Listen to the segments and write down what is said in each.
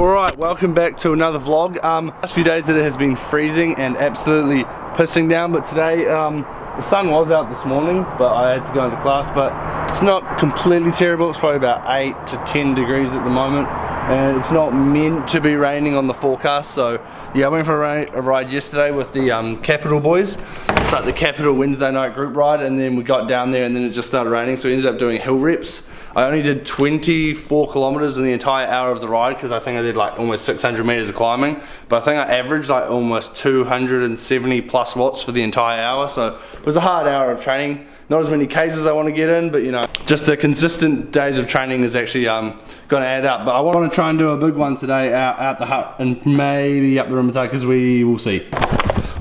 Alright, welcome back to another vlog. Last few days it has been freezing and absolutely pissing down, but today the sun was out this morning, but I had to go into class. But it's not completely terrible. It's probably about 8 to 10 degrees at the moment, and it's not meant to be raining on the forecast. So yeah, I went for a ride yesterday with the Capital boys. It's like the Capital Wednesday night group ride, and then we got down there and then it just started raining, so we ended up doing hill reps. I only did 24 kilometers in the entire hour of the ride because I think I did like almost 600 meters of climbing, but I think I averaged like almost 270 plus watts for the entire hour. So it was a hard hour of training. Not as many Ks as I want to get in, but you know, just the consistent days of training is actually going to add up. But I want to try and do a big one today out the hut and maybe up the Rimutaka, because we will see.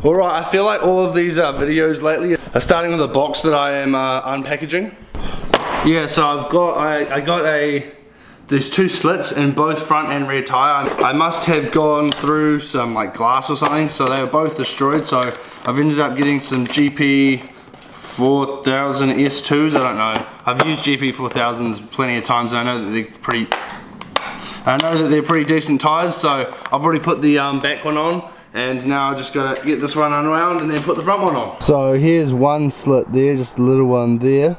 Alright, I feel like all of these videos lately are starting with a box that I am unpackaging. Yeah, so I got there's two slits in both front and rear tire. I must have gone through some like glass or something, so they were both destroyed. So I've ended up getting some GP 4000 S2s. I don't know. I've used GP 4000s plenty of times, and I know that they're pretty decent tires. So I've already put the back one on, and now I just gotta get this one unwound and then put the front one on. So here's one slit there, just a little one there.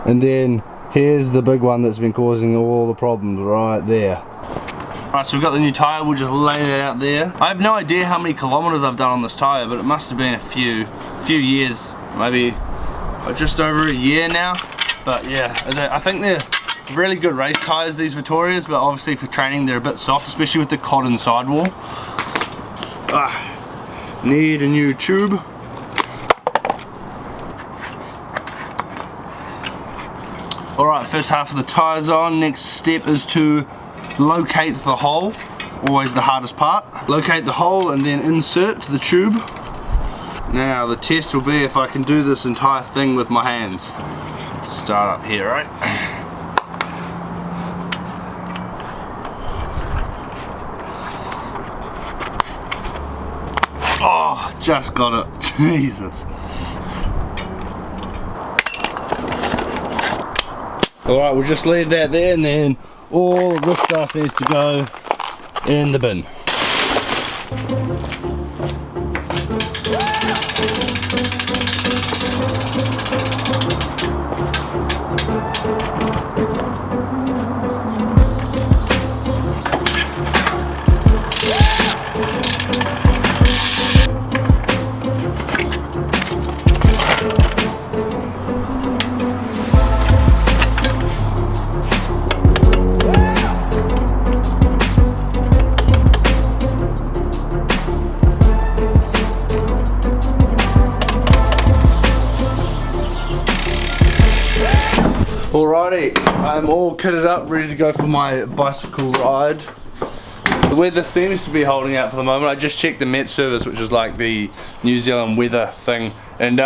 And then here's the big one that's been causing all the problems right there. Alright, so we've got the new tyre, we'll just lay that out there. I have no idea how many kilometers I've done on this tyre, but it must have been a few years, maybe just over a year now. But yeah, I think they're really good race tyres, these Vittorias, but obviously for training they're a bit soft, especially with the cotton sidewall. Need a new tube. Alright, first half of the tyres on. Next step is to locate the hole. Always the hardest part. Locate the hole and then insert the tube. Now the test will be if I can do this entire thing with my hands. Let's start up here, right? Oh, just got it. Jesus. Alright, we'll just leave that there, and then all of this stuff needs to go in the bin. Alrighty, I'm all kitted up, ready to go for my bicycle ride. The weather seems to be holding out for the moment. I just checked the Met service, which is like the New Zealand weather thing, and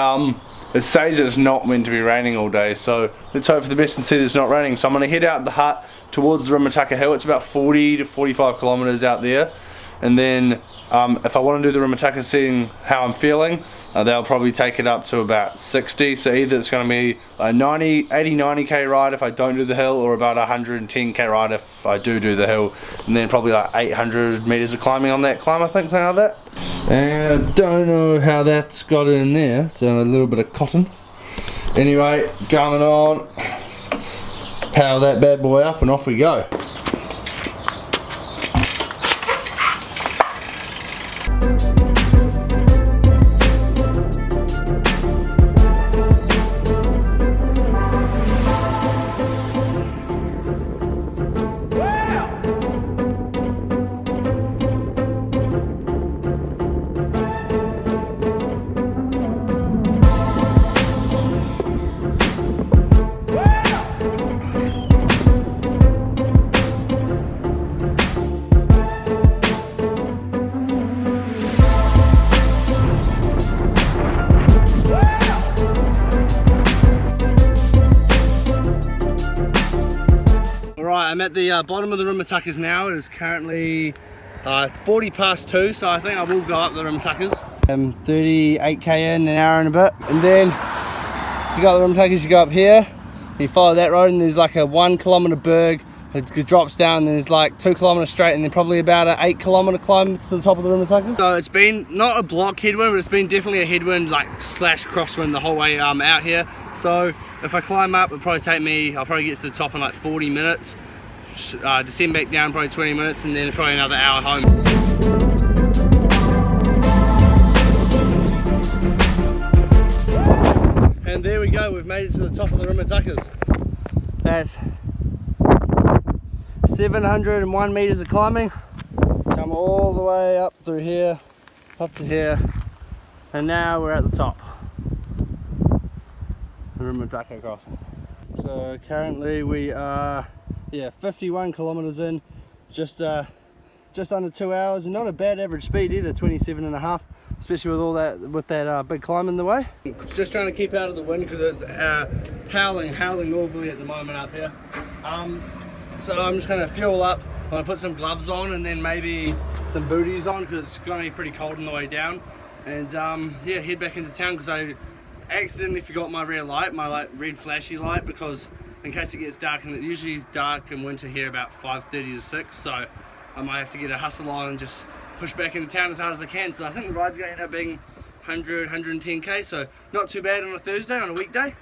it says it's not meant to be raining all day, so let's hope for the best and see that it's not raining. So I'm going to head out the hut towards the Rimutaka hill. It's about 40 to 45 kilometers out there, and then if I want to do the Rimutaka, seeing how I'm feeling, they'll probably take it up to about 60, so either it's going to be a 80-90k ride if I don't do the hill, or about 110k ride if I do the hill, and then probably like 800 meters of climbing on that climb, I think, something like that. And I don't know how that's got in there, so a little bit of cotton. Anyway, coming on, power that bad boy up and off we go. I'm at the bottom of the Rimutakas now. It is currently 40 past 2, so I think I will go up the Rimutakas. 38k in an hour and a bit. And then to go up the Rimutakas, you go up here, you follow that road, and there's like a 1 kilometer berg it drops down, and there's like 2 kilometers straight, and then probably about an 8 kilometer climb to the top of the Rimutaka. So it's been not a block headwind, but it's been definitely a headwind like slash crosswind the whole way out here. So if I climb up, it'll probably take me, I'll probably get to the top in like 40 minutes, descend back down probably 20 minutes, and then probably another hour home. And there we go, we've made it to the top of the Rimutakas. That's 701 meters of climbing. Come all the way up through here, up to here, and now we're at the top. The Rimutaka crossing. So currently we are 51 kilometers in, just under 2 hours, and not a bad average speed either, 27.5. Especially with all that, big climb in the way. Just trying to keep out of the wind because it's howling northerly at the moment up here. So I'm just going to fuel up. I'm going to put some gloves on and then maybe some booties on because it's going to be pretty cold on the way down. And yeah, head back into town because I accidentally forgot my rear light, my red flashy light, because in case it gets dark, and it usually is dark in winter here about 5:30 to 6, so I might have to get a hustle on and just push back into town as hard as I can. So I think the ride's going to end up being 100, 110k, so not too bad on a Thursday, on a weekday.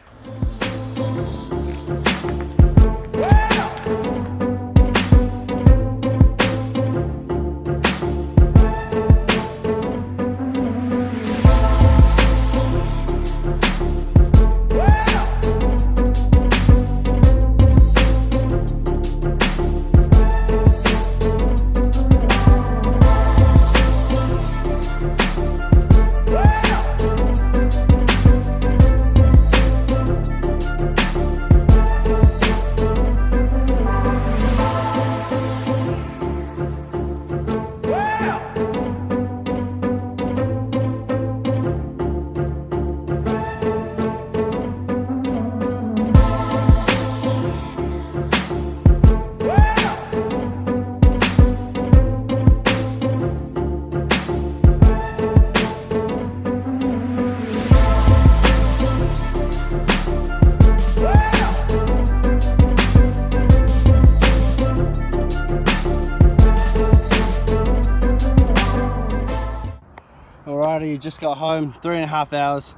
Alrighty, just got home, 3.5 hours,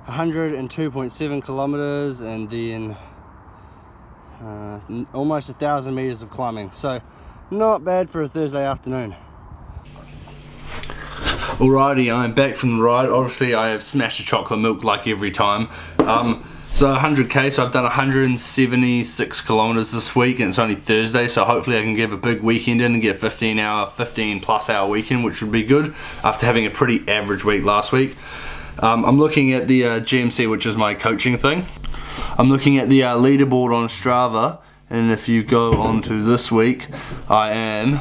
102.7 kilometers, and then almost 1,000 meters of climbing. So not bad for a Thursday afternoon. Alrighty, I'm back from the ride. Obviously I have smashed a chocolate milk like every time. So 100k, so I've done 176 kilometers this week, and it's only Thursday, so hopefully I can give a big weekend in and get a 15 plus hour weekend, which would be good after having a pretty average week last week. I'm looking at the GMC, which is my coaching thing. I'm looking at the leaderboard on Strava, and if you go on to this week, I am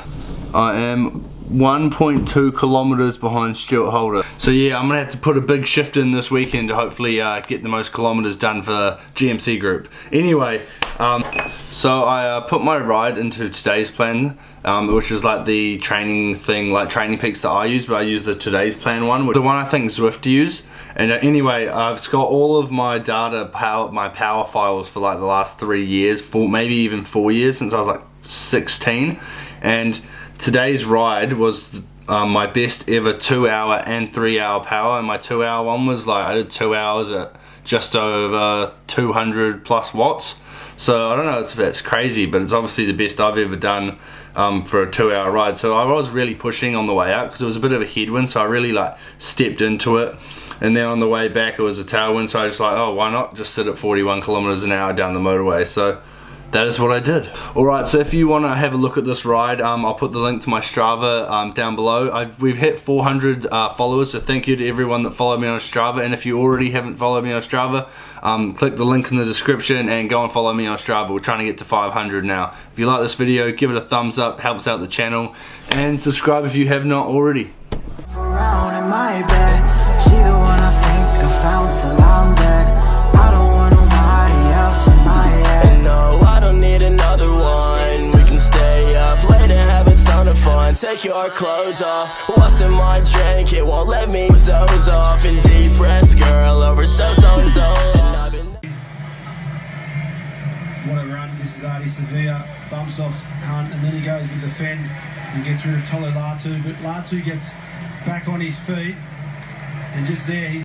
1.2 kilometers behind Stuart Holder. So yeah, I'm gonna have to put a big shift in this weekend to hopefully get the most kilometers done for GMC group. Anyway, so I put my ride into today's plan, which is like the training thing, like Training Peaks that I use, but I use the today's plan one, the one I think Zwift use. And anyway, I've got all of my data, my power files for like the last 3 years, maybe even 4 years, since I was like 16. And today's ride was my best ever 2 hour and 3 hour power, and my 2 hour one was like, I did 2 hours at just over 200 plus watts. So I don't know if that's crazy, but it's obviously the best I've ever done for a 2 hour ride. So I was really pushing on the way out because it was a bit of a headwind, so I really like stepped into it. And then on the way back it was a tailwind, so I was like, oh, why not just sit at 41 kilometers an hour down the motorway. So that is what I did. Alright, so if you want to have a look at this ride, I'll put the link to my Strava down below. We've hit 400 followers, so thank you to everyone that followed me on Strava. And if you already haven't followed me on Strava, click the link in the description and go and follow me on Strava. We're trying to get to 500 now. If you like this video, give it a thumbs up, helps out the channel, and subscribe if you have not already. Take your clothes off. What's in my drink? It won't let me doze off. In deep breaths, girl, overdose on zone. What a run. This is Artie Sevilla, bumps off Hunt, and then he goes with the fend and gets rid of Tolu Latu. But Latu gets back on his feet, and just there, he's